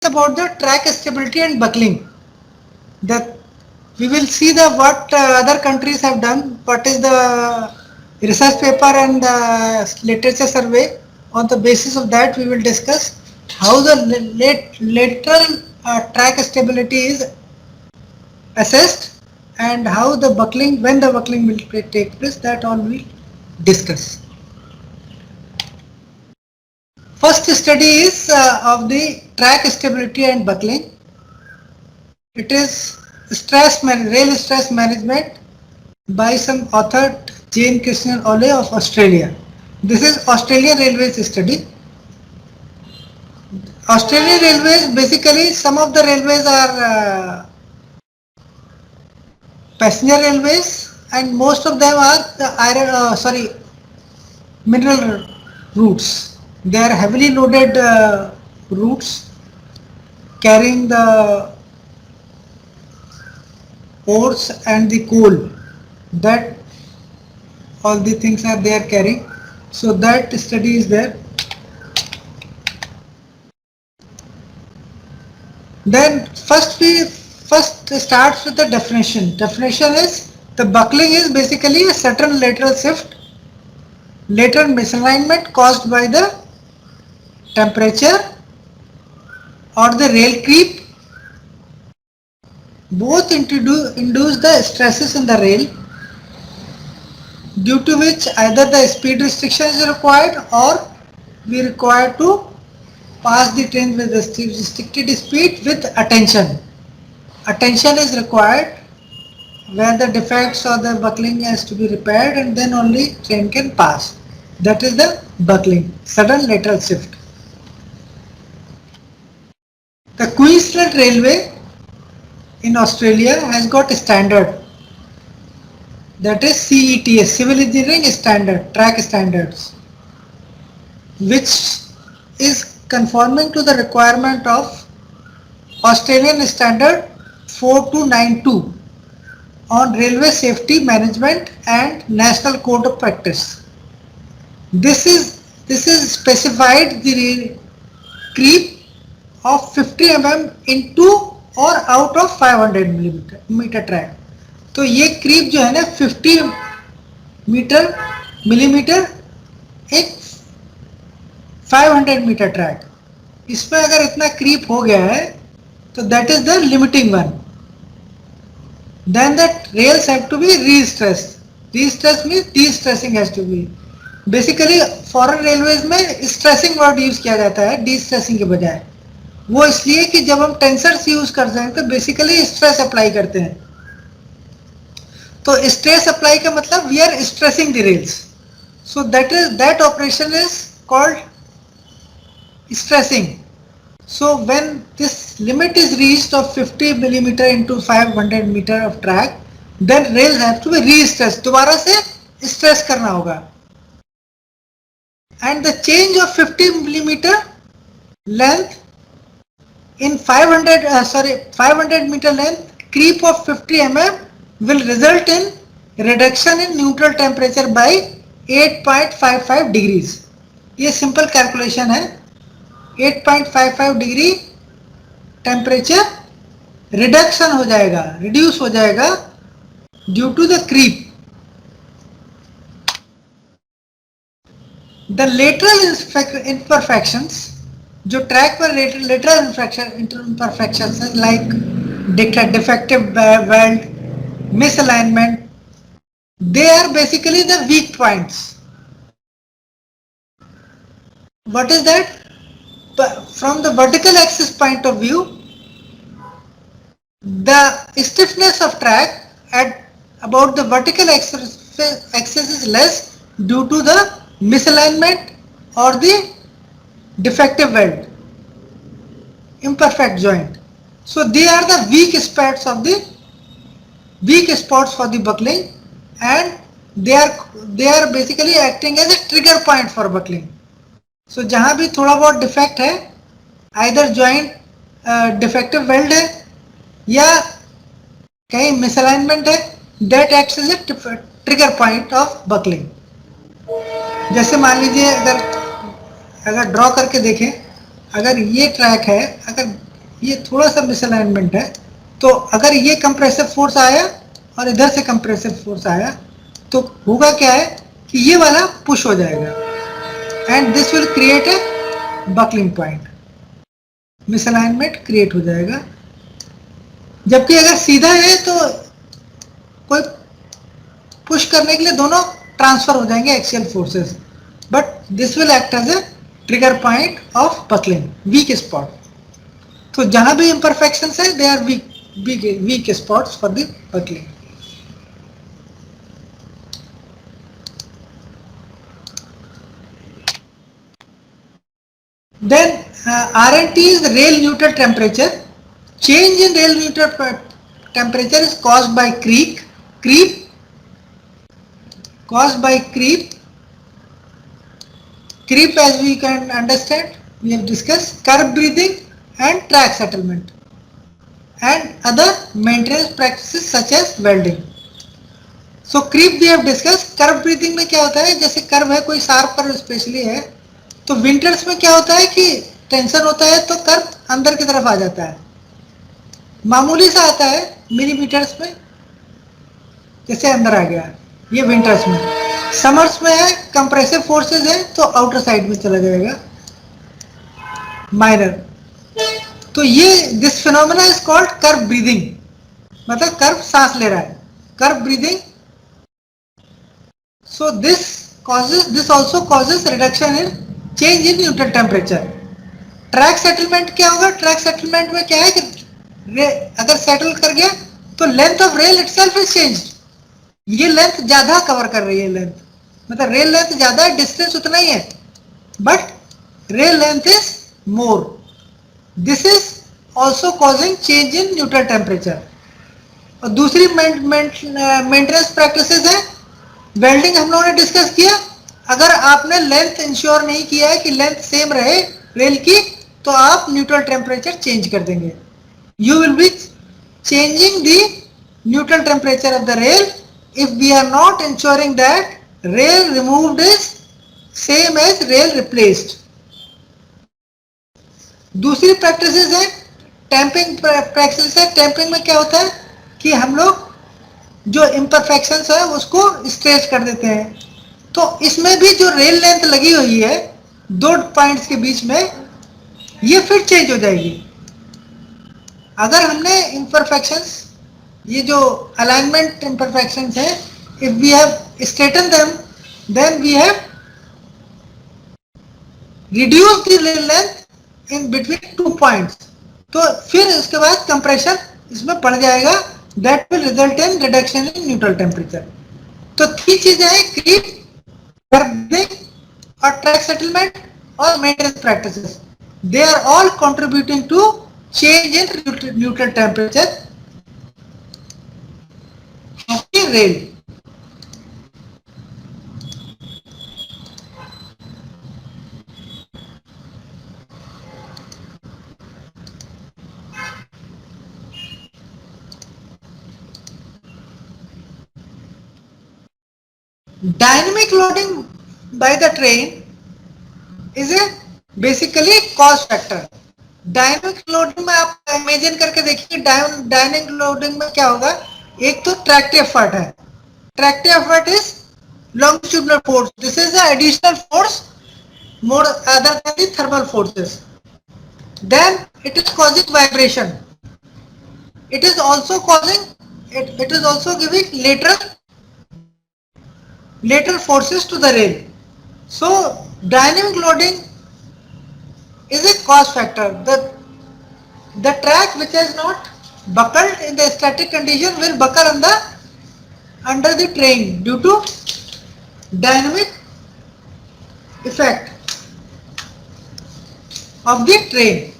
about the track stability and buckling. The we will see the what other countries have done, what is the research paper and literature survey. On the basis of that, we will discuss how the lateral track stability is assessed and how the buckling, when the buckling will take place, that all we will discuss. First study is of the track stability and buckling. It is rail stress management by some author Jane Krishnan Ole of Australia. This is Australian Railways study. Australian Railways, basically some of the railways are passenger railways and most of them are the mineral routes. They are heavily loaded routes carrying the ores and the coal. That all the things are they are carrying. So that study is there. Then first starts with the definition. Definition is the buckling is basically a certain lateral shift, lateral misalignment caused by the temperature or the rail creep. Both induce the stresses in the rail, due to which either the speed restriction is required or we require to pass the train with the restricted speed with attention. Attention is required where the defects or the buckling has to be repaired and then only train can pass. That is the buckling, sudden lateral shift. The Queensland Railway in Australia has got a standard, that is CETS, Civil Engineering Standard, track standards, which is conforming to the requirement of Australian Standard 4292 on Railway Safety Management and National Code of Practice. This is specified the creep of 50 mm into or out of 500 millimeter track. तो ये creep जो है ना 50 millimetre एक 500 metre track, इसमें अगर इतना creep हो गया है तो that is the limiting one. Then that rails have to be re-stressed. Re-stress means de-stressing has to be. Basically foreign railways में स्ट्रेसिंग वर्ड यूज किया जाता है डी-स्ट्रेसिंग के बजाय. वो इसलिए कि जब हम टेंसर्स यूज करते हैं तो बेसिकली स्ट्रेस अप्लाई करते हैं. तो स्ट्रेस अप्लाई का मतलब we are stressing the rails. So that operation is called stressing. So when this limit is reached of 50 millimeter into 500 meter of track, then rails have to be re-stressed. दोबारा से stress करना होगा. And the change of 50 millimeter length in 500 meter length, creep of 50 mm will result in reduction in neutral temperature by 8.55 degrees. ये simple calculation है. 8.55 degree temperature reduction हो जाएगा, reduce हो जाएगा due to the creep. The lateral imperfections, जो track पर lateral imperfections है like defective weld, misalignment, they are basically the weak points. What is that? From the vertical axis point of view, the stiffness of track at about the vertical axis is less due to the misalignment or the defective weld, imperfect joint. So they are the weak spots for the buckling, and they are basically acting as a trigger point for buckling. So जहाँ भी थोड़ा बहुत defect है, either joint defective weld है या कहीं misalignment है, that acts as a trigger point of buckling. जैसे मान लीजिए अगर ड्रॉ करके देखें, अगर ये ट्रैक है, अगर ये थोड़ा सा मिसअलाइनमेंट है। तो अगर ये कंप्रेसिव फोर्स आया और इधर से कंप्रेसिव फोर्स आया तो होगा क्या है कि ये वाला पुश हो जाएगा and this will create a buckling point, misalignment create हो जाएगा। जबकि अगर सीधा है तो कोई पुश करने के लिए दोनों ट्रांसफर हो जाएंगे axial forces, but this will act as a trigger point of buckling, weak spot. तो जहां भी imperfections है they are weak spots for the buckling. Then RNT is the rail neutral temperature. Change in rail neutral temperature is caused by creep, creep as we can understand, we have discussed curve breathing and track settlement and other maintenance practices such as welding. So creep we have discussed. Curve breathing में क्या होता है, जैसे curve है कोई sharp curve specially है तो winters में क्या होता है कि टेंशन होता है तो कर्व अंदर की तरफ आ जाता है, मामूली सा आता है मिलीमीटर्स में, जैसे अंदर आ गया, ये विंटर्स में। समर्स में है कंप्रेसिव फोर्सेस है तो आउटर साइड में चला जाएगा, माइनर। तो ये this phenomena is called curve breathing, मतलब कर्व सांस ले रहा है, curve breathing. So this also causes reduction in change in neutral temperature. Track settlement क्या होगा, ट्रैक सेटलमेंट में क्या है कि अगर सेटल कर गया तो length of rail itself is changed, ये लेंथ ज्यादा कवर कर रही है, लेंथ मतलब रेल लेंथ ज्यादा है, डिस्टेंस उतना ही है but rail length is more. This is also causing change in neutral temperature. और दूसरी मेंटेनेंस प्रैक्टिसेस है, वेल्डिंग हम लोगों ने डिस्कस किया। अगर आपने लेंथ इंश्योर नहीं किया है कि लेंथ सेम रहे रेल की तो आप न्यूट्रल टेम्परेचर चेंज कर देंगे। You will be changing the neutral temperature of the rail if we are not ensuring that rail removed is same as rail replaced. दूसरी प्रैक्टिसेस है टैंपिंग प्रैक्टिस है। Tamping में क्या होता है कि हम लोग जो इम्परफेक्शंस है उसको स्ट्रेच कर देते हैं, तो इसमें भी जो रेल लेंथ लगी हुई है दो पॉइंट्स के बीच में ये फिर चेंज हो जाएगी। अगर हमने इम्परफेक्शंस, ये जो अलाइनमेंट इम्परफेक्शंस है, if we have straighten them then we have reduce the rail length in between two points, तो फिर उसके बाद कंप्रेशन इसमें बढ़ जाएगा, that will result in reduction in neutral temperature. तो तीन चीजें हैं, क्रीप, कर्विंग और ट्रैक सेटलमेंट और maintenance practices, they are all contributing to change in neutral temperature of the rail. Dynamic loading by the train is a basically cost factor. Dynamic loading में आप imagine करके देखिए, dynamic loading में क्या होगा, एक तो ट्रैक्टिव एफर्ट है, tractive effort is longitudinal force, this is the additional force more other than the thermal forces. Then it is causing vibration, it is also causing it is also giving lateral forces to the rail. So dynamic loading is a cost factor. The track which is not buckled in the static condition will buckle under the train due to dynamic effect of the train.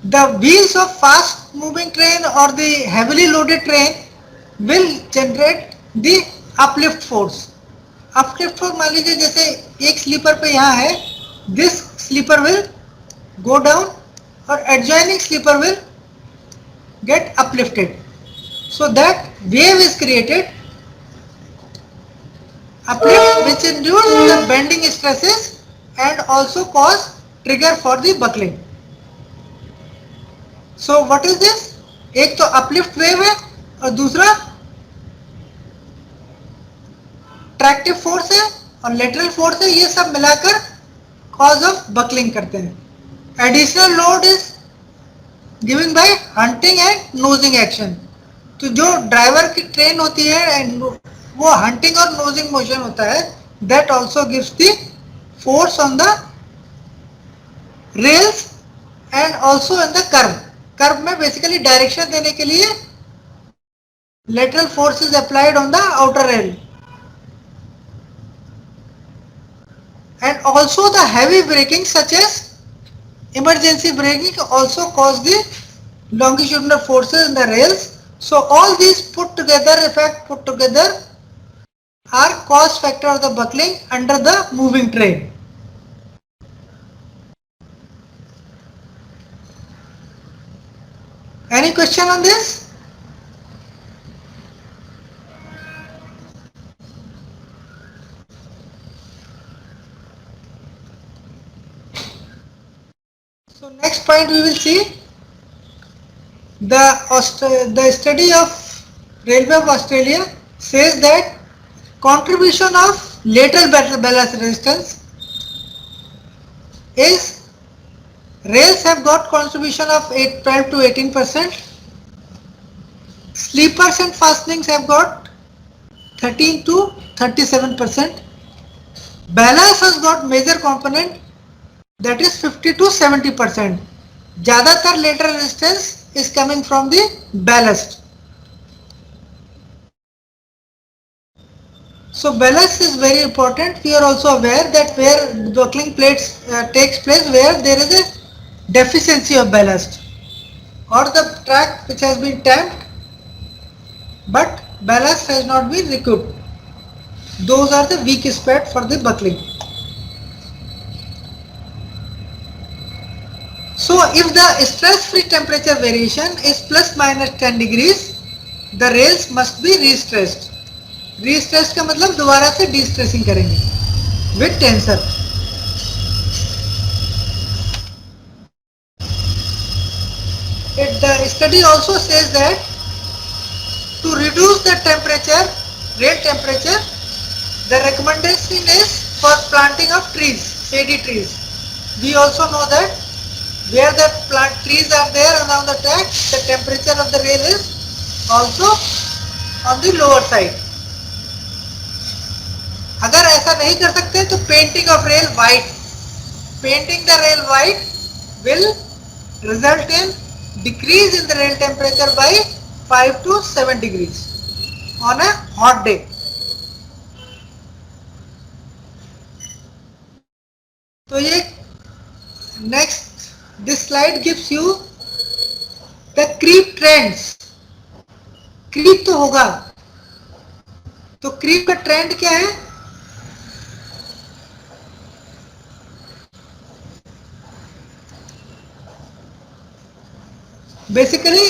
The wheels of fast moving train or the heavily loaded train will generate the uplift force. Uplift force मान लीजिए जैसे एक sleeper पे यहाँ है, this sleeper will go down और adjoining sleeper will get uplifted, so that wave is created, uplift which induce the bending stresses and also cause trigger for the buckling. So what is this? एक तो uplift wave है और दूसरा tractive force है और lateral force है, ये सब मिलाकर कॉज ऑफ बकलिंग करते हैं। Additional load is giving bye hunting and नोजिंग action. तो जो ड्राइवर की ट्रेन होती है एंड वो हंटिंग और नोजिंग मोशन होता है, that also gives the force on the rails and also in the curve. Curve में बेसिकली डायरेक्शन देने के लिए lateral force is applied on the outer rail, and also the heavy braking such as emergency braking also cause the longitudinal forces in the rails. So all these put together are cause factor of the buckling under the moving train. Any question on this? So next point we will see the study of Railway of Australia says that contribution of lateral ballast resistance is rails have got contribution of 12 to 18%, sleepers and fastenings have got 13 to 37%, ballast has got major component that is 50 to 70%. ज़्यादातर lateral resistance is coming from the ballast. So ballast is very important. We are also aware that where buckling plates takes place, where there is a deficiency of ballast or the track which has been tamped but ballast has not been recouped. Those are the weak spot for the buckling. So if the stress-free temperature variation is plus minus 10 degrees, the rails must be re-stressed. Re-stressed का मतलब दोबारा से de-stressing करेंगे with tensor. The study also says that to reduce the temperature, rail temperature, the recommendation is for planting of trees, shady trees. We also know that where the plant trees are there along the track, the temperature of the rail is also on the lower side. अगर ऐसा नहीं कर सकते तो painting of rail white, painting the rail white will result in decrease in the rail temperature by 5 to 7 degrees on a hot day. तो ये next, this slide gives you the creep trends. creep तो होगा, तो creep का trend क्या है? Basically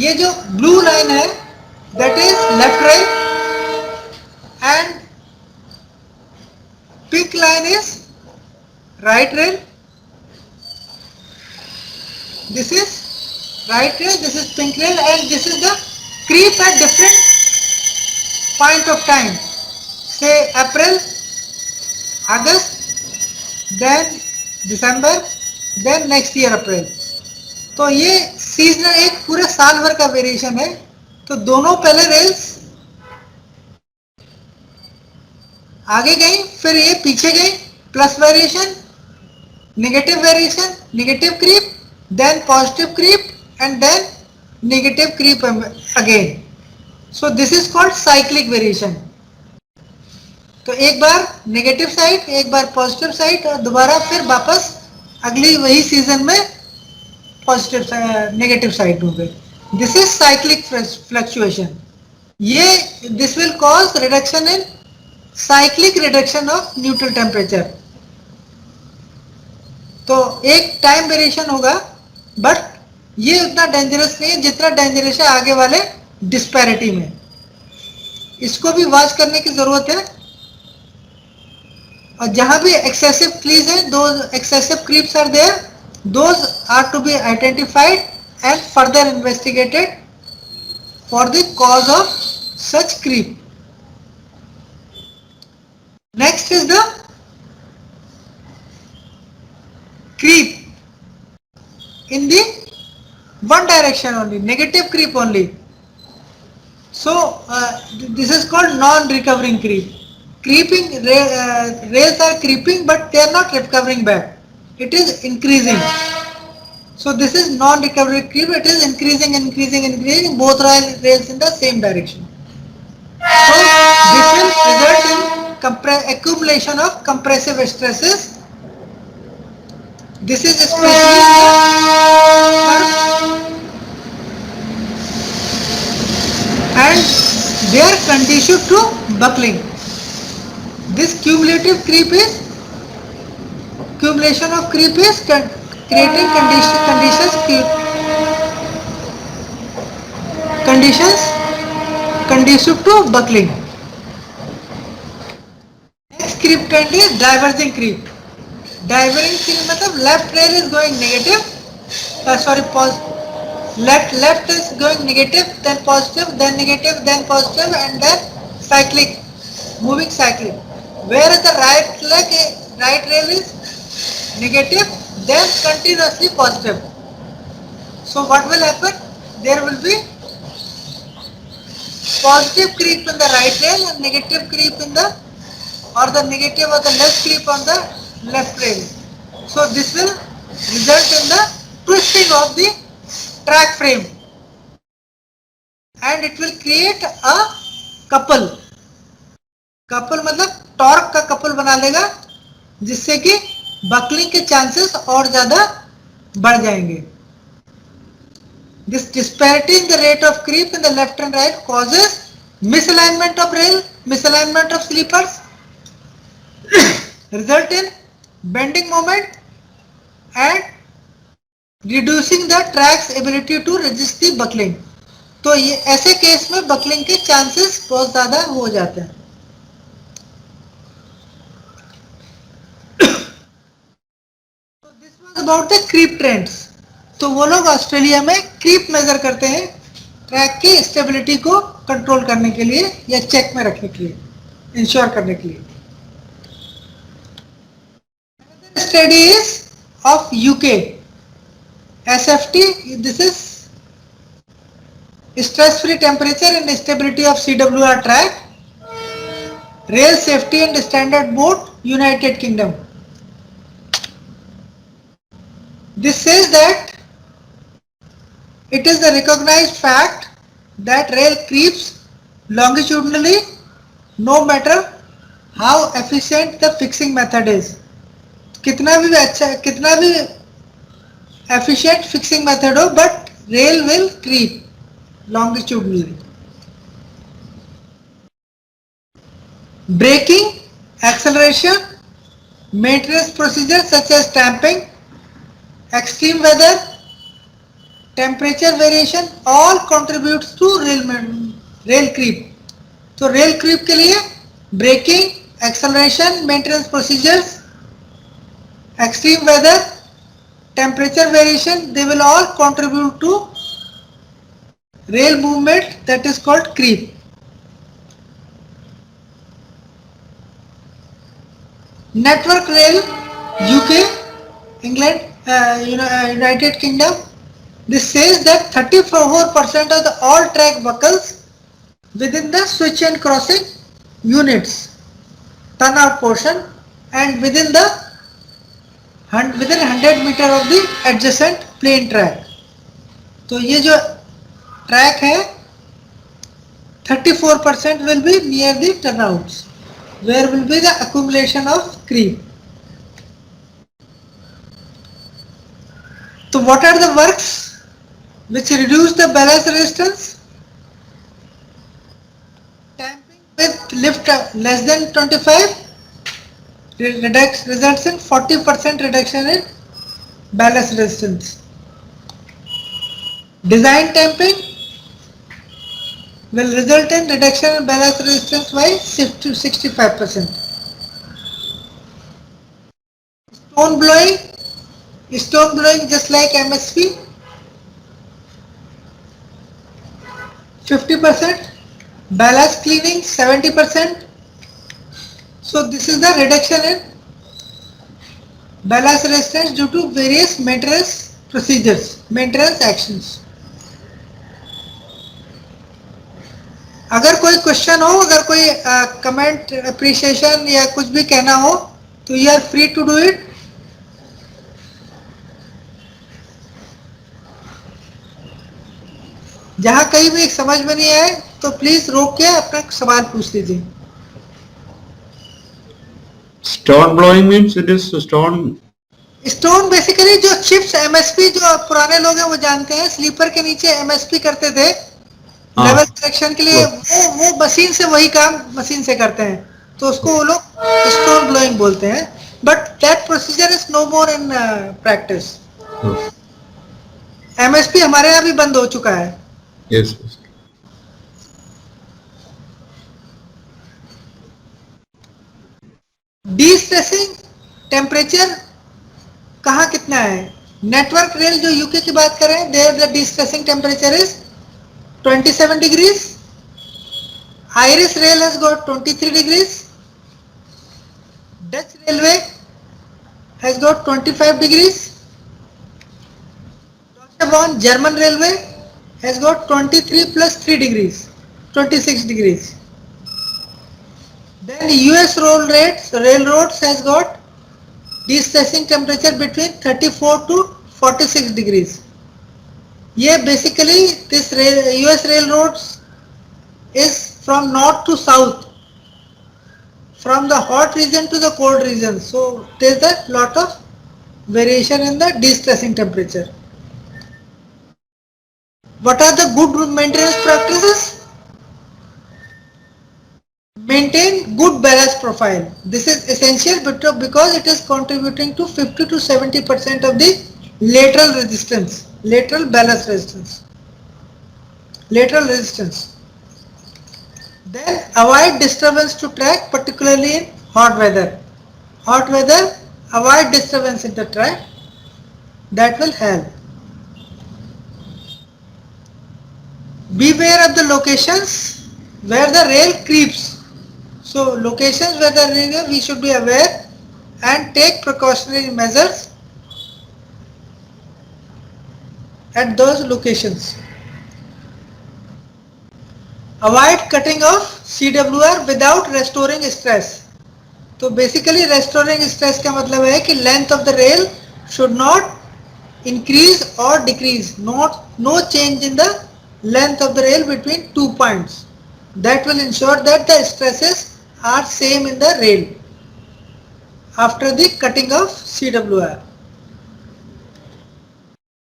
ये जो ब्लू लाइन है that is left rail and pink line is right rail. This is right rail, this is pink rail and this is the creep at different point of time, say April, August, then December, then next year April. तो ये seasonal एक पूरे साल भर का variation है. तो दोनों पहले रेल्स आगे गई, फिर ये पीछे गई, plus variation, negative creep, then positive creep and then negative creep again. So this is called cyclic variation. तो एक बार नेगेटिव साइड, एक बार पॉजिटिव साइड और दोबारा फिर वापस अगली वही सीजन में पॉजिटिव नेगेटिव साइड में. This is cyclic fluctuation. ये this will cause reduction in cyclic reduction of neutral temperature. तो एक टाइम वेरिएशन होगा बट ये उतना डेंजरस नहीं है जितना डेंजरस है आगे वाले डिस्पैरिटी में. इसको भी वॉच करने की जरूरत है. और जहां भी एक्सेसिव क्रीज है, those excessive creeps are there, those are to be identified and further investigated for the cause of such creep. Next is the creep in the one direction only, negative creep only. So this is called non-recovering creep. Rails are creeping, but they are not recovering back. It is increasing. So this is non-recovery creep. It is increasing both rails in the same direction. So this will result in accumulation of compressive stresses. This is especially and they are conducive to buckling. This accumulation of creep is creating conditions conducive to buckling. Next creep trend is diverging creep. Diverging creep मतलब left rail is going negative, left is going negative, then positive, then negative, then positive, and then cyclic, moving cyclic. Whereas the right rail is negative, then continuously positive. So what will happen? There will be positive creep in the right rail and negative creep in the negative or the less creep on the left rail. So this will result in the twisting of the track frame and it will create a couple. Couple मतलब torque का couple बना लेगा जिससे कि buckling के chances और ज्यादा बढ़ जाएंगे. This disparity in the rate of creep in the left and right causes misalignment of rail, misalignment of sleepers, result in bending moment and reducing the track's ability to resist the buckling. तो ये ऐसे case में buckling के chances बहुत ज्यादा हो जाते हैं. So this was about the creep trends. तो वो लोग ऑस्ट्रेलिया में क्रीप मेजर करते हैं ट्रैक की स्टेबिलिटी को कंट्रोल करने के लिए या चेक में रखने के लिए, इंश्योर करने के लिए. Study is of UK SFT. This is stress free temperature and stability of CWR track, rail safety and standard board, United Kingdom. This says that it is the recognized fact that rail creeps longitudinally no matter how efficient the fixing method is. कितना भी efficient fixing method हो, but rail will creep longitudinally. Braking, acceleration, maintenance procedures such as stamping, extreme weather, temperature variation all contributes to rail creep. तो rail creep के लिए braking, acceleration, maintenance procedures, extreme weather, temperature variation, they will all contribute to rail movement that is called creep. Network Rail, UK, England, United Kingdom. This says that 34% of the all track buckles within the switch and crossing units, turnout portion, and within 100 meter of the adjacent plain track. तो ये जो track है 34% will be near the turnouts, where will be the accumulation of creep. So what are the works which reduce the ballast resistance? Tamping with lift less than 25 results in 40% reduction in ballast resistance. Design tamping will result in reduction in ballast resistance by 65%. Stone blowing, stone blowing just like MSP, 50%, ballast cleaning 70%. So this is the reduction in ballast resistance due to various maintenance procedures, maintenance actions. अगर कोई question हो, अगर कोई comment appreciation या कुछ भी कहना हो तो you are free to do it. जहां कहीं भी समझ में नहीं आए तो प्लीज रोक के अपना सवाल पूछ लीजिए. Stone blowing means it is stone. Stone basically जो चिप्स एमएसपी, जो पुराने लोग हैं वो जानते हैं, स्लीपर के नीचे एमएसपी करते थे लेवल सिलेक्शन के लिए, वो मशीन से वही काम मशीन से करते हैं, तो उसको वो लोग स्टोन ब्लोइंग बोलते हैं. But that procedure is no more in practice. MSP हमारे यहाँ भी बंद हो चुका है. Yes. डी-स्ट्रेसिंग टेम्परेचर कहाँ कितना है? नेटवर्क रेल जो यूके की बात करें, there the destressing temperature is 27 degrees. Irish rail has got 23 degrees. Dutch railway has got 25 degrees. Deutsche Bahn German railway has got 23 plus 3 degrees, 26 degrees. Then US railroads has got de-stressing temperature between 34 to 46 degrees. ये basically this US railroads is from north to south, from the hot region to the cold region. So there is a lot of variation in the de-stressing temperature. What are the good maintenance practices? Maintain good ballast profile. This is essential because it is contributing to 50 to 70% of the lateral resistance, lateral ballast resistance, lateral resistance. Then avoid disturbance to track, particularly in hot weather. Hot weather, avoid disturbance in the track. That will help. Beware of the locations where the rail creeps. So locations where the rail, we should be aware and take precautionary measures at those locations. Avoid cutting off CWR without restoring stress. तो basically restoring stress का मतलब है कि length of the rail should not increase or decrease. No change in the length of the rail between 2 points. That will ensure that the stresses are same in the rail after the cutting of CWR.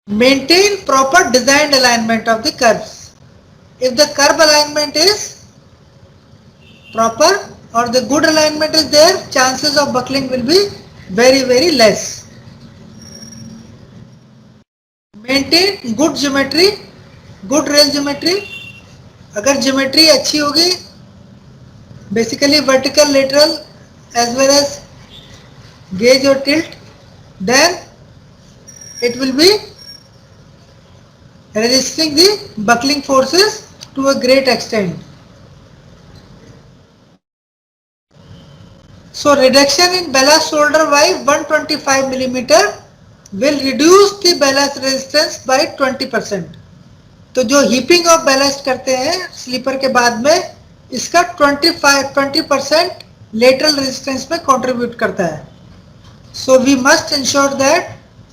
Maintain proper designed alignment of the curves. If the curve alignment is proper or the good alignment is there, chances of buckling will be very less. Maintain good geometry, good rail geometry. अगर geometry अच्छी होगी, basically vertical, lateral as well as gauge or tilt, then it will be resisting the buckling forces to a great extent. So reduction in ballast shoulder by 125 millimeter will reduce the ballast resistance by 20%. तो जो heaping of ballast करते हैं sleeper के बाद में, इसका 20% lateral resistance में contribute करता है. So we must ensure that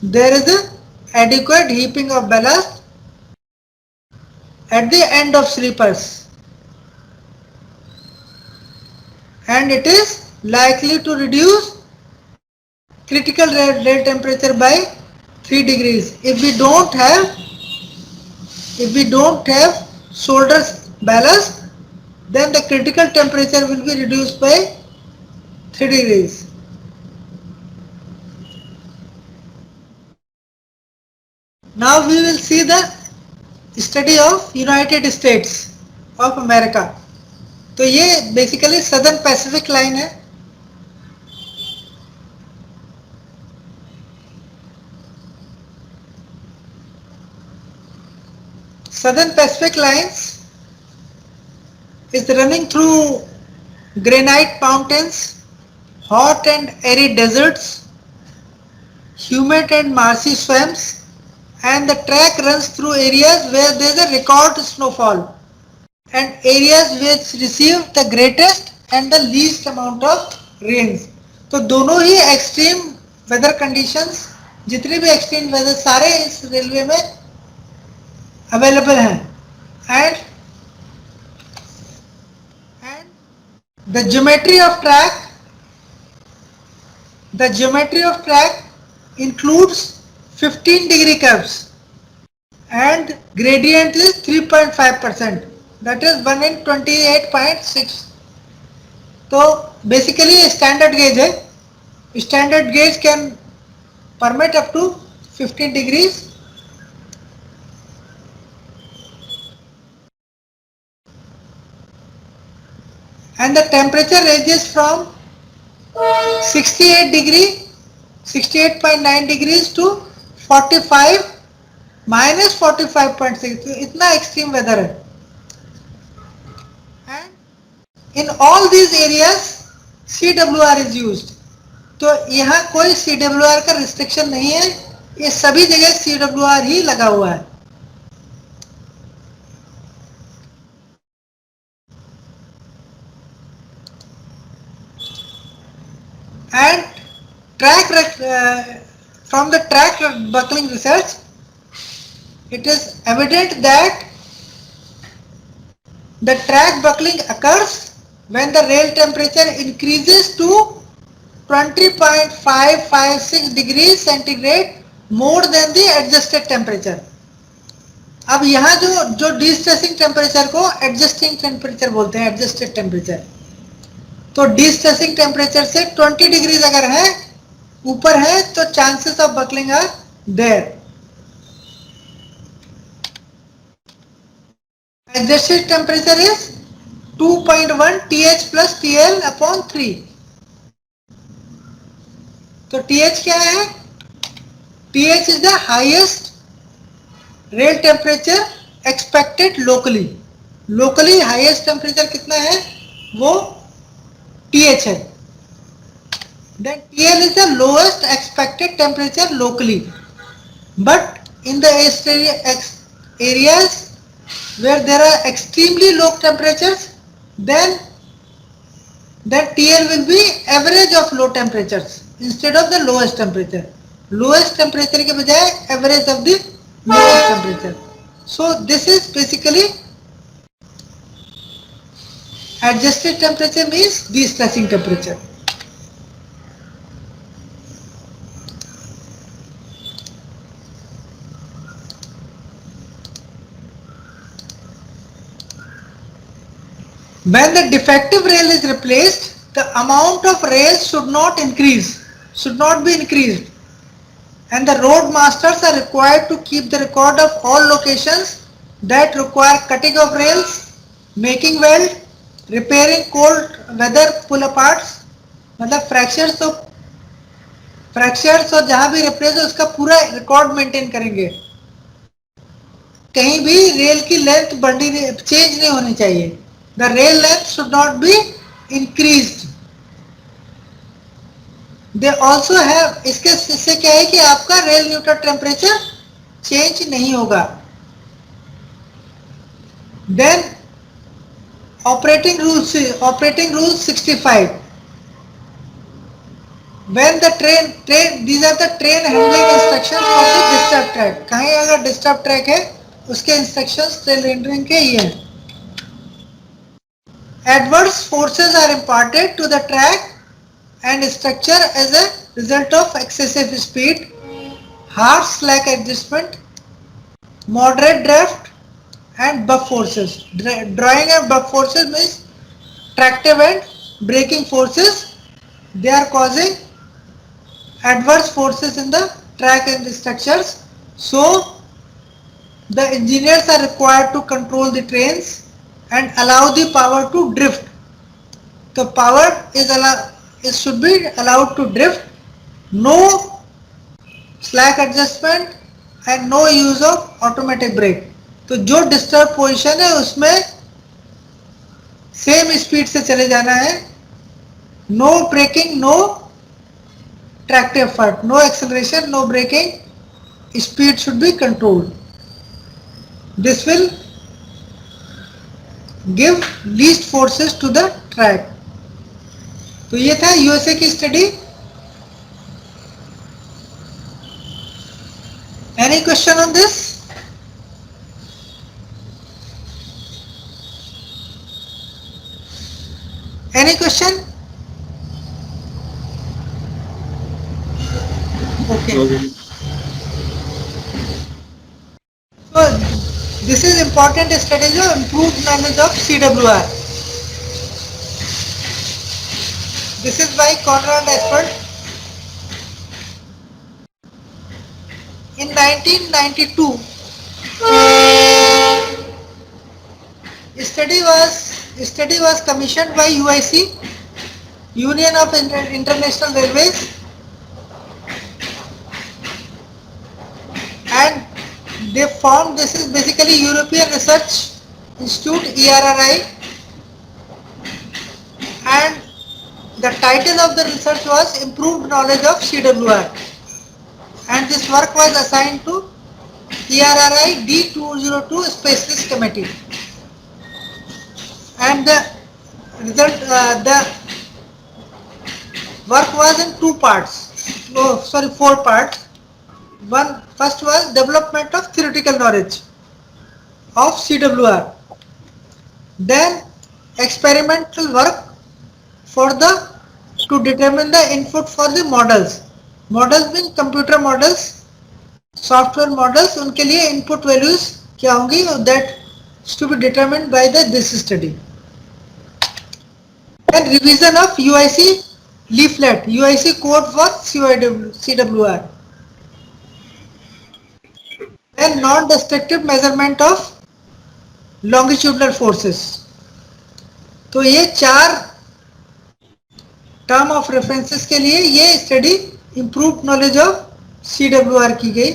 there is adequate heaping of ballast at the end of sleepers, and it is likely to reduce critical rail temperature by 3 degrees. If we don't have shoulder ballast, then the critical temperature will be reduced by 3 degrees. Now we will see the study of United states of America. तो ये basically southern Pacific line है. Southern Pacific Lines is running through granite mountains, hot and arid deserts, humid and marshy swamps, and the track runs through areas where there is a record snowfall and areas which receive the greatest and the least amount of rains. तो दोनों ही extreme weather conditions, जितने भी extreme weather सारे इस railway में available हैं. And the geometry of track includes 15 degree curves and gradient is 3.5%, that is 1 in 28.6. तो basically standard gauge है. Standard gauge can permit up to 15 degrees. And the temperature ranges from 68.9 degrees to 45 minus 45.6. तो इतना extreme weather है. And in all these areas CWR is used. तो यहाँ कोई CWR का restriction नहीं है, ये सभी जगह CWR ही लगा हुआ है. And from the track buckling research, it is evident that the track buckling occurs when the rail temperature increases to 20.556 degrees centigrade more than the adjusted temperature. अब यहाँ जो डिस्ट्रेसिंग टेम्परेचर को एडजस्टिंग टेम्परेचर बोलते हैं, adjusted temperature. तो destressing temperature से 20 degrees अगर है ऊपर है तो chances of buckling are there. Adjusted temperature is 2.1 TH plus TL upon 3. तो TH क्या है? TH is the highest rail temperature expected locally. Locally highest temperature कितना है? वो TH है. Then TL is the lowest expected temperature locally. But in the areas where there are extremely low temperatures, then TL will be average of low temperatures instead of the lowest temperature. Lowest temperature के बजाय average of the lowest temperature. So this is basically adjusted temperature means de-stressing temperature. When the defective rail is replaced, the amount of rails should not be increased, and the road masters are required to keep the record of all locations that require cutting of rails, making weld, repairing cold weather pull aparts. मतलब fractures और जहां भी replace है उसका पूरा record maintain करेंगे. कहीं भी रेल की लेंथ चेंज नहीं होनी चाहिए. The rail length should not be increased. They also have, इससे क्या है कि आपका रेल न्यूट्रल टेम्परेचर चेंज नहीं होगा. Then operating rules 65. When the train, these are the train handling instructions of the disturbed track. कहीं अगर disturbed track है उसके instructions train handling के ही हैं. Adverse forces are imparted to the track and structure as a result of excessive speed, harsh slack adjustment, moderate draft and buff forces. Drawing and buff forces means tractive and braking forces. They are causing adverse forces in the track and the structures. So the engineers are required to control the trains and allow the power to drift. The power should be allowed to drift. No slack adjustment and no use of automatic brake. तो जो disturb position है उसमें same speed से चले जाना है, no braking, no tractive effort, no acceleration, no braking, speed should be controlled. This will give least forces to the track. तो ये था यूएसए की study. Any question on this? Any question? Okay. So this is important study जो improved knowledge of CWR. This is by Conrad Ashford. In 1992, study was commissioned by UIC, Union of International Railways, and they formed, this is basically European Research Institute, ERRI, and the title of the research was Improved Knowledge of CWR, and this work was assigned to ERRI D202 Specialist Committee, and the result, the work was in four parts. First was development of theoretical knowledge of CWR, then experimental work to determine the input for the models. Models mean computer models, software models, उनके लिए input values क्या होंगी, that is to be determined by this study. Then revision of UIC leaflet, UIC code for CWR. Then non-destructive measurement of longitudinal forces. तो ये 4 term of references के लिए ये study improved knowledge of CWR की गई.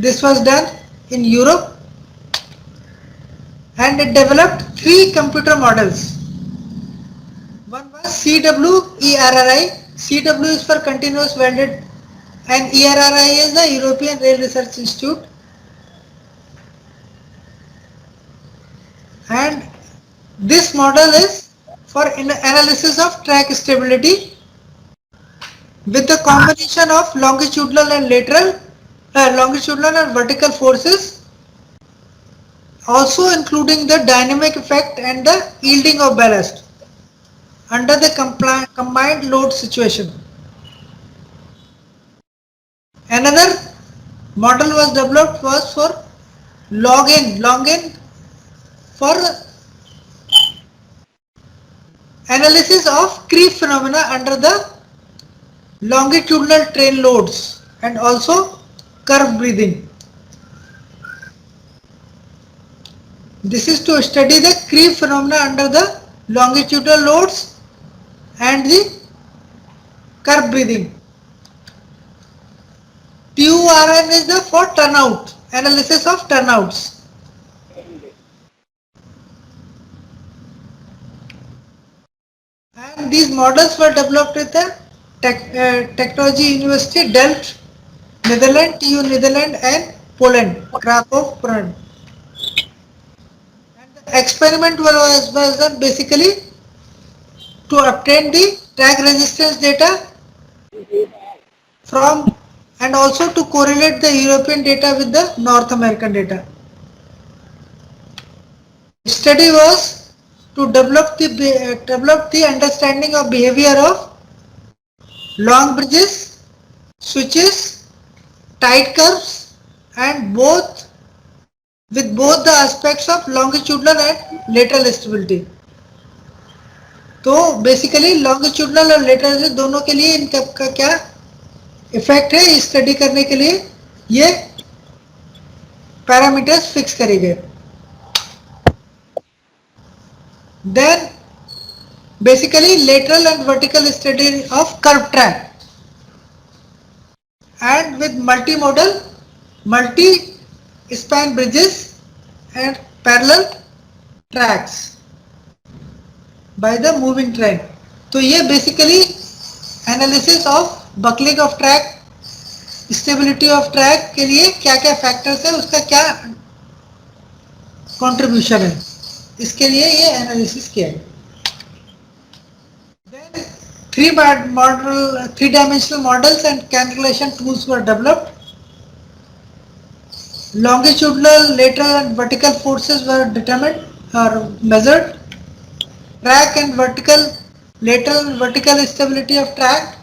This was done in Europe and it developed 3 computer models. One was CWERRI. CW is for continuous welded and ERRI is the European Rail Research Institute. And this model is for analysis of track stability with the combination of longitudinal and vertical forces, also including the dynamic effect and the yielding of ballast under the combined load situation. Another model was developed for log-in for analysis of creep phenomena under the longitudinal train loads and also curve breathing. This is to study the creep phenomena under the longitudinal loads and the curve breathing. TURN is the for turnout, analysis of turnouts. And these models were developed with the Technology University Delft, Netherlands, TU Netherlands and Poland, Krakow, Poland. And the experiment was done basically to obtain the track resistance data from and also to correlate the European data with the North American data. Study was to develop the understanding of behavior of long bridges, switches, tight curves and with both the aspects of longitudinal and lateral stability. तो basically longitudinal और lateral दोनों के लिए इनका क्या effect है study करने के लिए ये पैरामीटर्स फिक्स करे गए. Then basically lateral and vertical study of curved track and with multi span bridges and parallel tracks by the moving train. तो ये basically analysis of buckling of track, stability of track के लिए क्या क्या factors है, उसका क्या contribution है, इसके लिए ये एनालिसिस किया है. Then three-dimensional models and calculation tools were developed. Longitudinal, lateral and vertical forces were determined or measured. Track and lateral and vertical stability of track.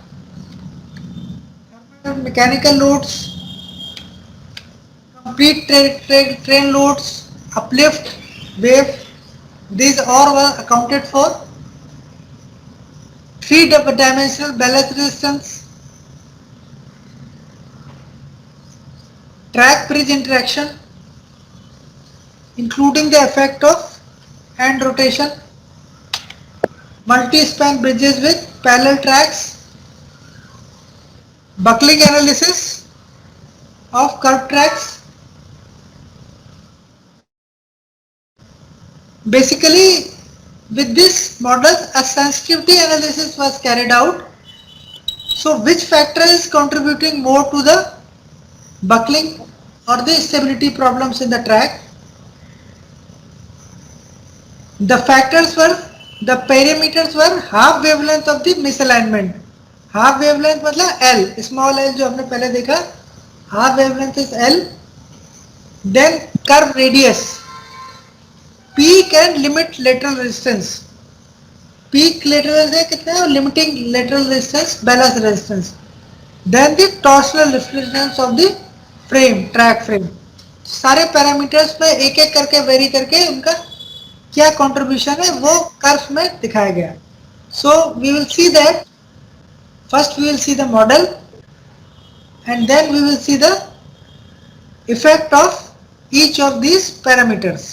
Mechanical loads, complete train loads, uplift, wave, these all were accounted for. Three-dimensional ballast resistance, track bridge interaction, including the effect of hand rotation, multi-span bridges with parallel tracks, buckling analysis of curved tracks. Basically, with this model, a sensitivity analysis was carried out. So, which factor is contributing more to the buckling or the stability problems in the track? The factors were, the parameters were half wavelength of the misalignment. Half wavelength मतलब L, small L जो हमने पहले देखा, half wavelength is L. Then curve radius, peak and limit lateral resistance. Peak lateral resistance कितना है, limiting lateral resistance, balance resistance. Then the torsional reflections of the frame, track frame. सारे parameters में एक एक करके वेरी करके उनका क्या कंट्रीब्यूशन है वो कर्व में दिखाया गया. So we will see that. First we will see the model and then we will see the effect of each of these parameters.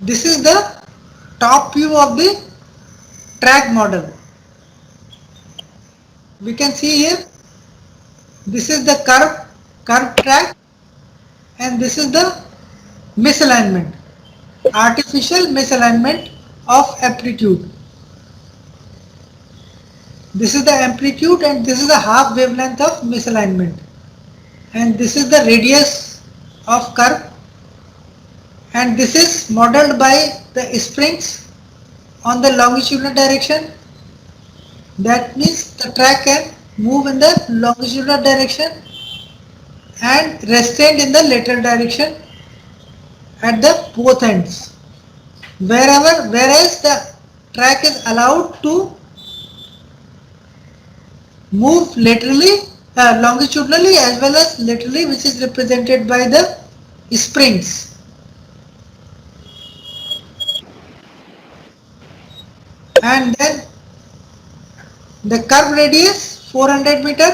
This is the top view of the track model. We can see here, this is the curved track and this is the misalignment. Artificial misalignment of amplitude. This is the amplitude and this is the half wavelength of misalignment, and this is the radius of curve, and this is modeled by the springs on the longitudinal direction. That means the track can move in the longitudinal direction and restrained in the lateral direction at the both ends, whereas the track is allowed to move laterally, longitudinally as well as laterally, which is represented by the springs. And then the curve radius 400 meter,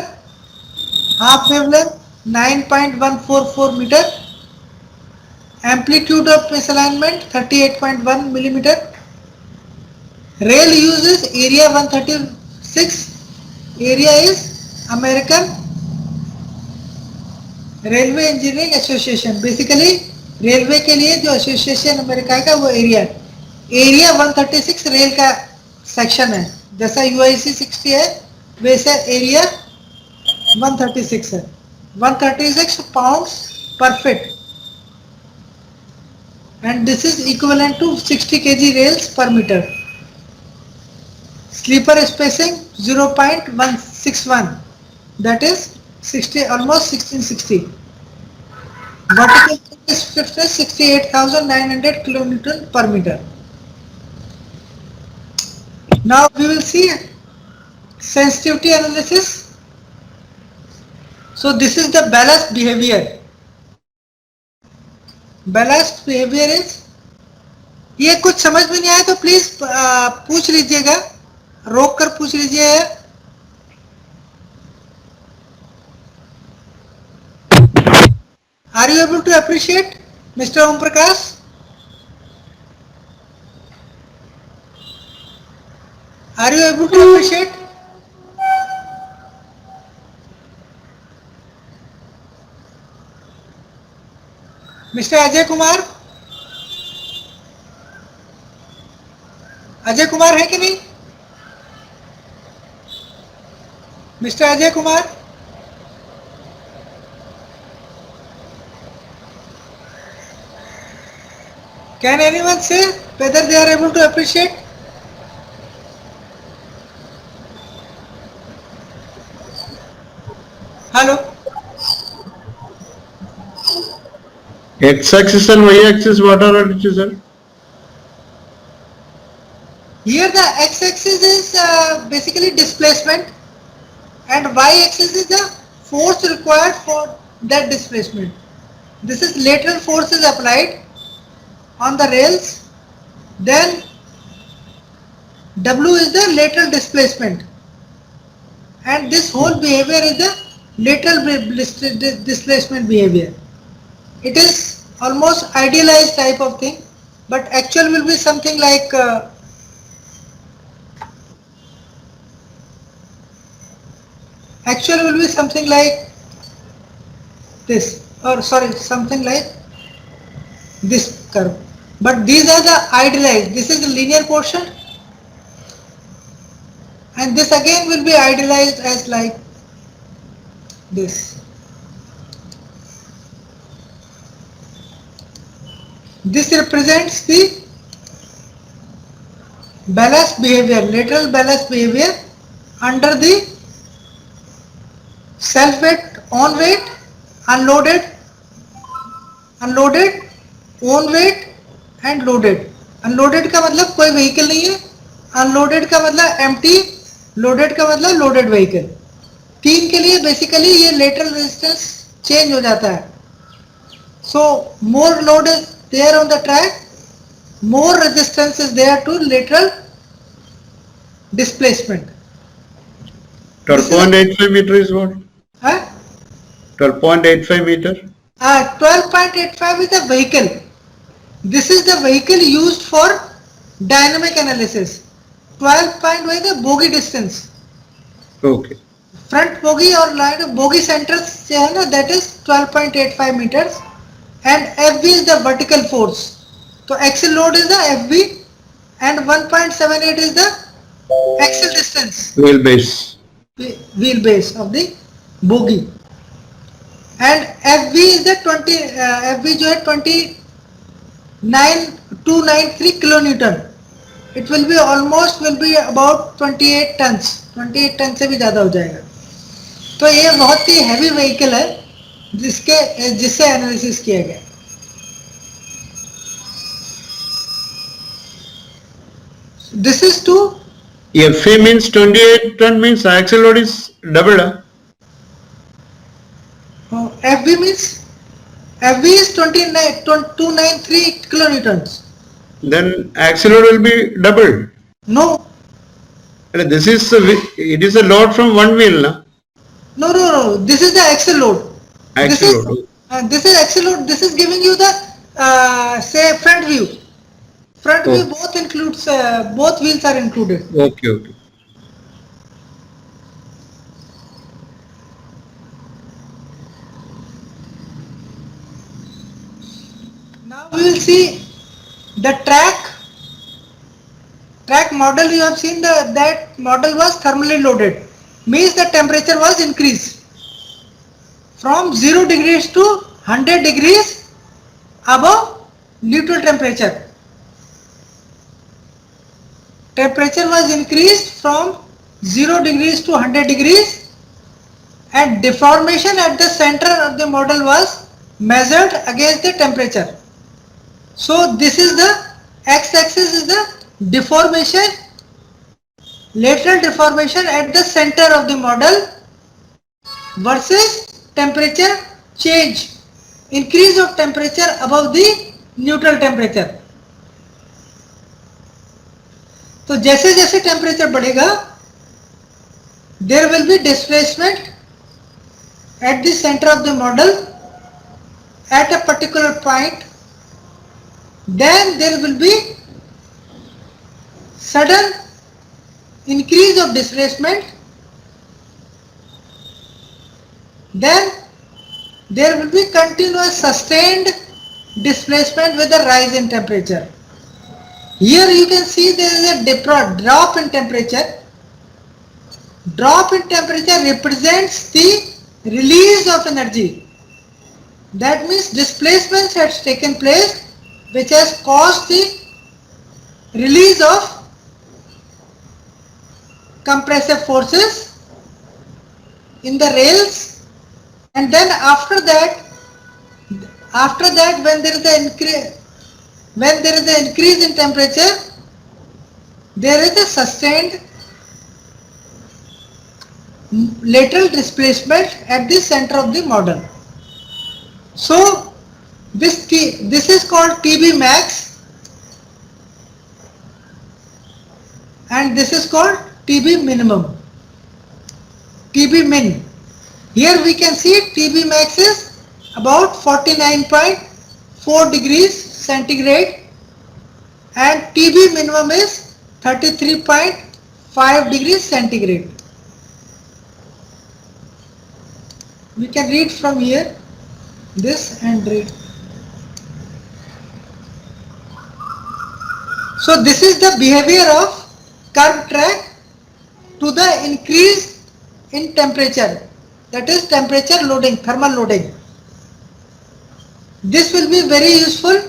half wavelength 9.144 meter, amplitude of misalignment 38.1 millimeter. Rail uses area 136. Area is American Railway Engineering Association. Basically railway के लिए जो association America का वो area 136 rail का section है. जैसा UIC 60 है वैसे एरिया 136 है. 136 पाउंड्स पर feet, and this is equivalent to 60 kg rails per meter. Sleeper spacing 0.161, that is 60, almost 1660. Vertical stiffness 68,900 kN per meter. Now we will see sensitivity analysis. So this is the ballast behavior. Ballast behavior is, ये कुछ समझ में नहीं आया तो please पूछ लीजिएगा, रोक कर पूछ लीजिए. Are you able to appreciate, Mr. Om Prakash? Are you able to appreciate? Mister Ajay Kumar, Ajay Kumar है कि नहीं? Mister Ajay Kumar, can anyone say whether they are able to appreciate? Hello? X-axis and Y-axis, what are it, sir? Here the x-axis is basically displacement and y-axis is the force required for that displacement. This is lateral force is applied on the rails, then W is the lateral displacement, and this whole behavior is the lateral displacement behavior. It is almost idealized type of thing, but actual will be something like this, or sorry, something like this curve. But these are the idealized. This is the linear portion, and this again will be idealized as like this. This represents the ballast behavior, lateral ballast behavior under the self weight, on weight, unloaded, unloaded, on weight and loaded. Unloaded का मतलब कोई vehicle नहीं है, unloaded का मतलब empty, loaded का मतलब loaded vehicle. तीन के लिए basically ये lateral resistance change हो जाता है. So more load is there on the track, more resistance is there to lateral displacement. 12.85 meter is what? Huh? 12.85 meter? 12.85 is the vehicle. This is the vehicle used for dynamic analysis. 12 point is the bogie distance. Okay. Front bogie or line bogie centers जो है ना, that is 12.85 meters, and FV is the vertical force. So axle load is the FV and 1.78 is the axle distance, Wheelbase. wheelbase of the bogie, and FV is the 20 FV जो है 293 kilonewton. It will be almost will be about 28 tons. 28 ton से भी ज़्यादा हो जाएगा. तो ये बहुत ही हैवी व्हीकल है जिससे एनालिसिस किया गया. This is to FE means 28 ton means axle load is double. FV means FV is 293 kilonewtons. Then axle load will be doubled. No, This is it is a load from one wheel, na? no. This is the axle load. Axle load. This is axle load. This is giving you the say front view. Front view both includes both wheels are included. Okay. Now we will see the track model. You have seen that model was thermally loaded, means the temperature was increased from 0 degrees to 100 degrees above neutral temperature. Temperature was increased from 0 degrees to 100 degrees, and deformation at the center of the model was measured against the temperature. So this is the x-axis is the deformation, lateral deformation at the center of the model versus temperature change, increase of temperature above the neutral temperature. तो जैसे जैसे temperature बढ़ेगा there will be displacement at the center of the model at a particular point, then there will be sudden increase of displacement, then there will be continuous sustained displacement with the rise in temperature. Here you can see there is a drop in temperature. Drop in temperature represents the release of energy. That means displacement has taken place which has caused the release of compressive forces in the rails, and then after that when there is an increase in temperature, there is a sustained lateral displacement at the center of the model. So this is called TB max and this is called TB minimum, TB min. Here we can see TB max is about 49.4 degrees centigrade and TB minimum is 33.5 degrees centigrade. We can read from here this and read. So this is the behavior of curved track to the increase in temperature, that is temperature loading, thermal loading. This will be very useful.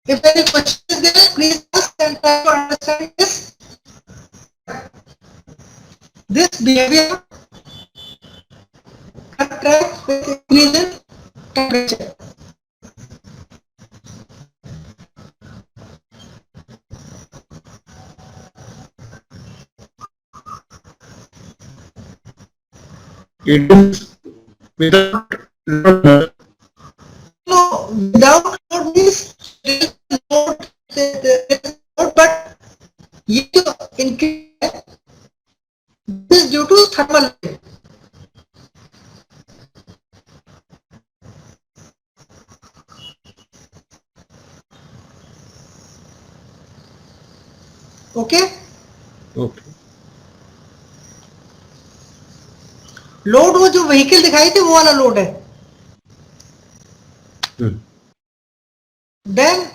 If any question is there, please ask and try to understand this behavior curved track with increase in temperature. It is without load. No, without load means there is load, but yet to increase this is due to thermal loading. Okay? Okay. Load वो जो vehicle दिखाई थी वो वाला load है. Then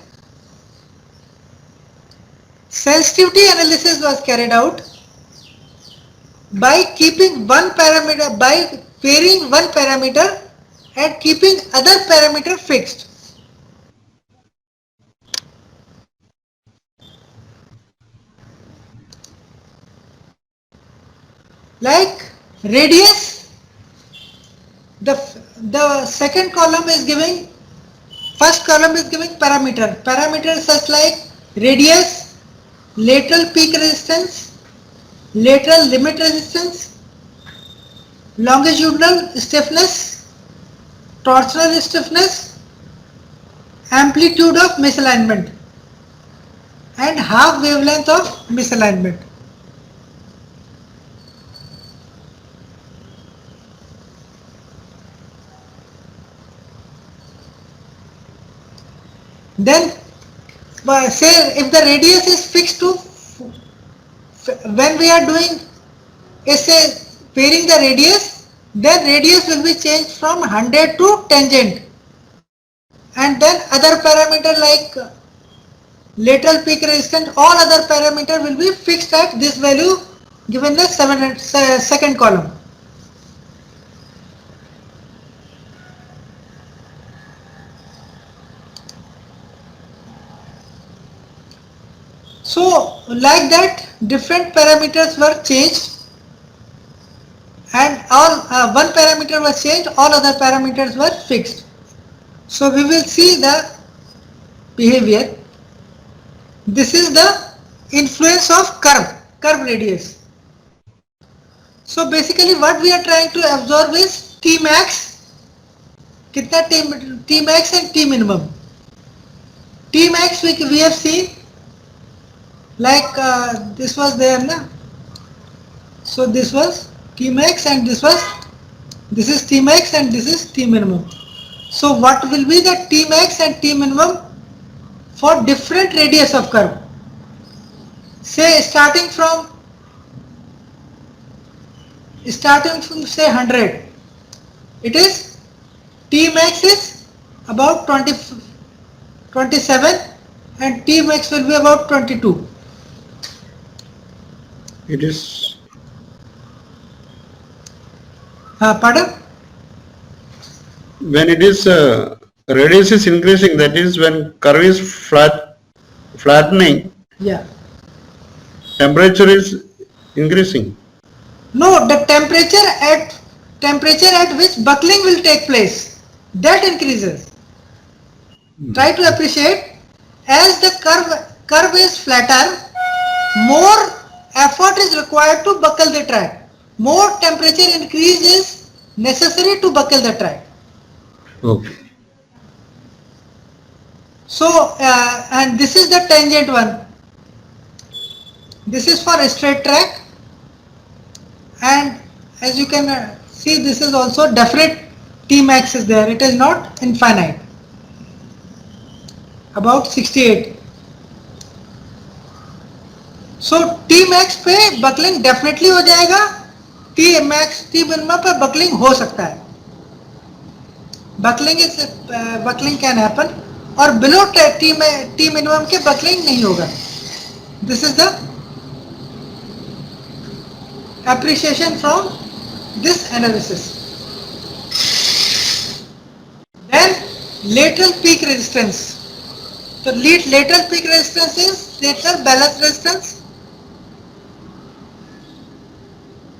sensitivity analysis was carried out by keeping one parameter, by varying one parameter and keeping other parameter fixed. Like radius, the second column is giving, first column is giving parameter. Parameters such like radius, lateral peak resistance, lateral limit resistance, longitudinal stiffness, torsional stiffness, amplitude of misalignment and half wavelength of misalignment. Then say if the radius is fixed to, when we are doing say varying the radius, then radius will be changed from 100 to tangent, and then other parameter like lateral peak resistance, all other parameter will be fixed at this value given the second column. So like that different parameters were changed and all one parameter was changed, all other parameters were fixed. So we will see the behavior. This is the influence of curve radius. So basically what we are trying to observe is T max, kitna T max and T minimum. T max we have seen like this was there na. So this was T max and this is T max and this is T minimum. So what will be the T max and T minimum for different radius of curve? Say starting from say 100, it is T max is about 27 and T max will be about 22. It is, Pardon? when it is radius is increasing, that is when curve is flattening, Yeah. temperature is increasing. No, the temperature at which buckling will take place, that increases. Try to appreciate, as the curve is flatter, more effort is required to buckle the track. More temperature increase is necessary to buckle the track. Okay. So, and this is the tangent one. This is for a straight track, and as you can see, this is also definite T max is there. It is not infinite. About 68. So T max पे buckling definitely हो जाएगा, T max T minimum पे buckling हो सकता है. Buckling can happen, और below T minimum के buckling नहीं होगा. This is the appreciation from this analysis. Then lateral peak resistance. So lateral peak resistance is lateral ballast resistance.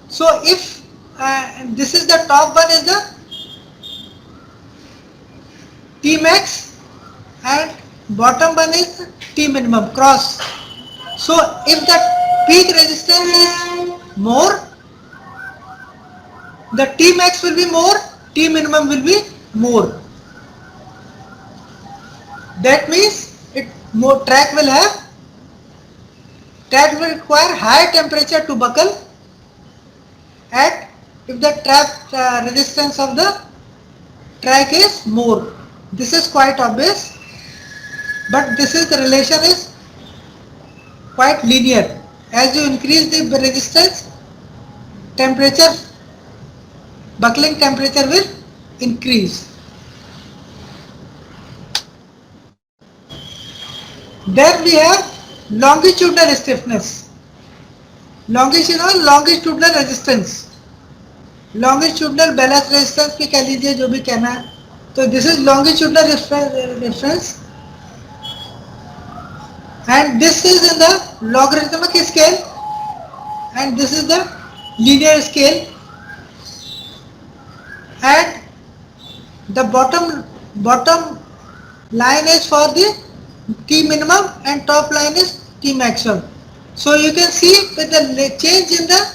So if this is the top one is the T max and bottom one is T minimum cross. So if the peak resistance is more, the T max will be more, T minimum will be more. That means track will require high temperature to buckle at if the resistance of the track is more. This is quite obvious, but this is the relation is quite linear. As you increase the resistance, temperature, buckling temperature will increase. Then we have longitudinal stiffness, longitudinal resistance, longitudinal ballast resistance भी कह लीजिए, जो भी कहना है. तो this is longitudinal reference, and this is in the logarithmic scale, and this is the linear scale, and the bottom line is for the T minimum and top line is T maximum. So you can see with the change in the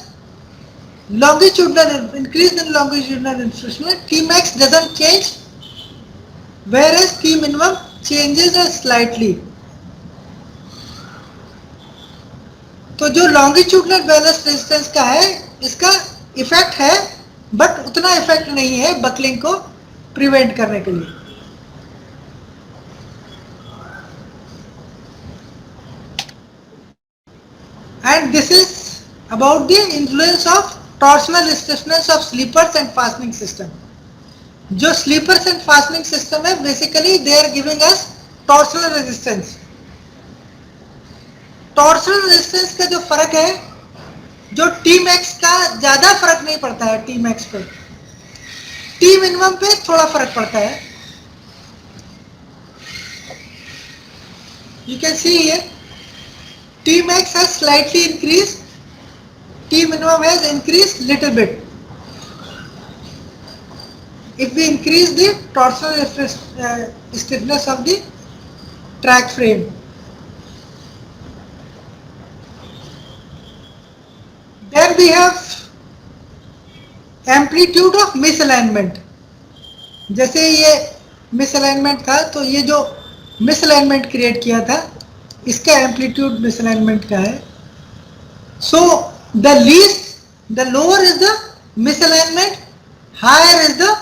longitudinal, increase in longitudinal displacement, T max doesn't change, whereas T minimum changes slightly. तो जो longitudinal ballast resistance का है, इसका effect है, but उतना effect नहीं है buckling को प्रिवेंट करने के लिए. And this is about the influence of torsional stiffness of sleepers and fastening system. जो sleepers and fastening system है, basically they are giving us torsional resistance. Torsional resistance का जो फर्क है, जो T max का ज्यादा फर्क नहीं पड़ता है T max पे, T minimum पे थोड़ा फर्क पड़ता है. You can see here, T max has slightly increased, T minimum has increased little bit. If we increase the torsional stiffness of the track frame. Then we have amplitude of misalignment. जैसे ये misalignment था, तो ये जो misalignment create किया था, इसका amplitude misalignment का है. So the lower is the misalignment, higher is the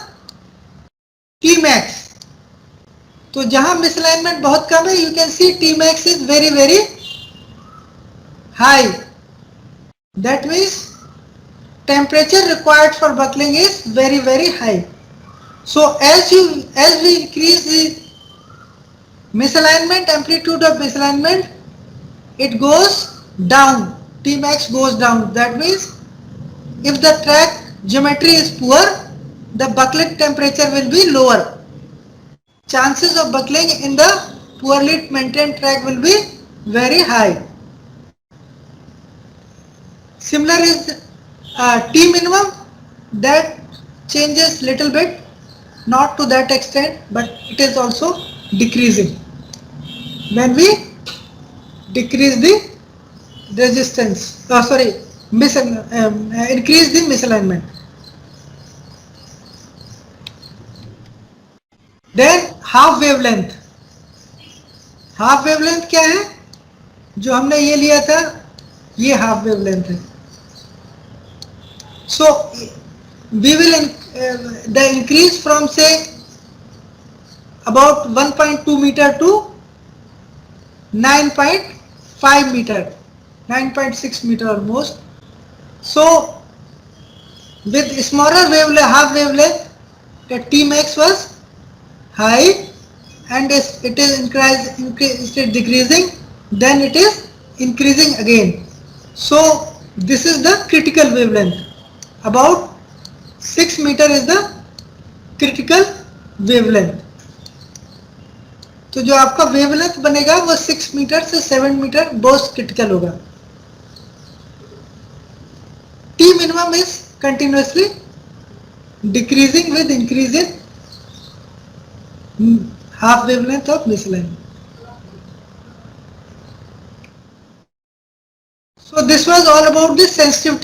T max. तो जहां misalignment बहुत कम है, you can see T max is very very high. That means temperature required for buckling is very very high. So as we increase the misalignment, amplitude of misalignment, it goes down. Tmax goes down. That means if the track geometry is poor, the buckling temperature will be lower. Chances of buckling in the poorly maintained track will be very high. Similar is T minimum, that changes little bit, not to that extent, but it is also decreasing. When we decrease the resistance, increase the misalignment. Then half wavelength. Half wavelength क्या है? जो हमने ये लिया था, ये half wavelength है. So we will the increase from say about 1.2 meter to 9.5 meter, 9.6 meter almost. So with smaller wavelength, half wavelength, the Tmax was high, and it is decreasing, then it is increasing again. So this is the critical wavelength. About 6 meter is the critical wavelength. तो जो आपका wavelength बनेगा वो 6 metre से 7 metre बहुत critical होगा. T minimum is continuously decreasing with increase in half wavelength of misalignment. So this was all about the sensitivity